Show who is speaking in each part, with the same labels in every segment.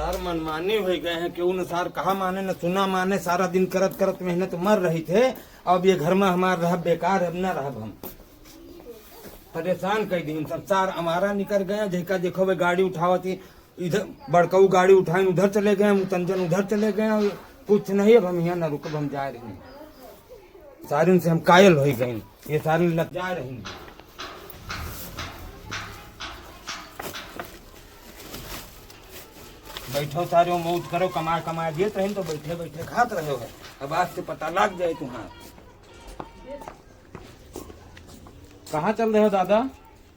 Speaker 1: सार मनमानी हो गए हैं, क्यों न सार कहा माने न सुना माने, सारा दिन करत करत मेहनत मर रही थे। अब ये घर में हमारा रह बेकार, अब न रह हम परेशान कर दी सब। सार हमारा निकल गया, जैका देखो वे गाड़ी उठावती, इधर बड़काऊ गाड़ी उठाए उधर चले गए, मुतंजन उधर चले गए, कुछ नहीं। अब हम यहाँ न रुकब, हम जा रहे हैं। सारिन से हम कायल हो गए, ये सारे लग जा रही। बैठो सारे मौज करो, कमा कमा देते रहे तो बैठे बैठे खात रहे हो। अब आज से पता लग जाए तुम्हारा।
Speaker 2: कहाँ चल रहे हो दादा?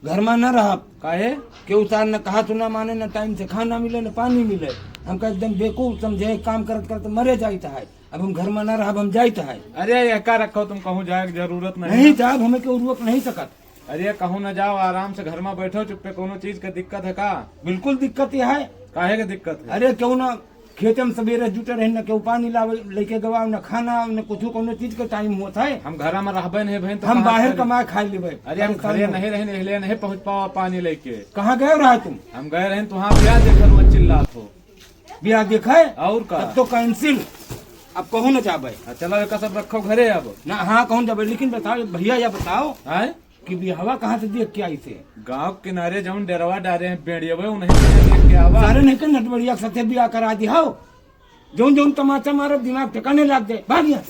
Speaker 1: घर में न रहा
Speaker 2: काहे?
Speaker 1: क्यों सार न कहा सुना माने, न टाइम से खाना मिले न पानी मिले। हमका एकदम बेवकूफ समझे, काम करत करते मरे जाता है। अब हम घर में न रहा, हम जाता है।
Speaker 2: अरे ये का रखो, तुम कहूँ जाए जरूरत
Speaker 1: नहीं जाब, हमें क्यों रुक नहीं सकत।
Speaker 2: अरे कहूँ न जाओ, आराम से घर में बैठो चुप्पे। कोनो चीज का दिक्कत है का?
Speaker 1: बिल्कुल दिक्कत यह है।
Speaker 2: काहे का दिक्कत है?
Speaker 1: अरे क्यों ना खेत में सवेरे जुटे रहे, न क्यों पानी लावे लेके गवा, न खाना न कुछ कोनो चीज का टाइम होता है।
Speaker 2: हम घर में रहबे नहीं बहन तो
Speaker 1: हम
Speaker 2: कहाँ
Speaker 1: बाहर
Speaker 2: से-
Speaker 1: कमा खाई लेबे।
Speaker 2: अरे हम घरे नहीं रहे, इसलिए नहीं पहुँच पाओ पानी लेके।
Speaker 1: कहाँ गए रहा तुम?
Speaker 2: हम गए रहे तो वहाँ क्या देखकर वो चिल्लात हो।
Speaker 1: ब्याह देखा है?
Speaker 2: और का?
Speaker 1: तब तो कैंसिल। अब कहूँ न जाबे
Speaker 2: चलो एक सब रखो घरे अब।
Speaker 1: ना। हाँ कहूँ जाबे, लेकिन बताओ भैया, या बताओ
Speaker 2: आए
Speaker 1: कि बिहावा कहाँ से देख के आई थे?
Speaker 2: गांव किनारे जाऊं डेरवा डारे हैं बेड़ियवे नहीं देख के आवा।
Speaker 1: सारे नहीं कर नटबड़िया के साथे बियाह करा दी। हो जौन जौन तमाचा मारो, दिमाग ठिकाने लग जाए। भाग यहाँ।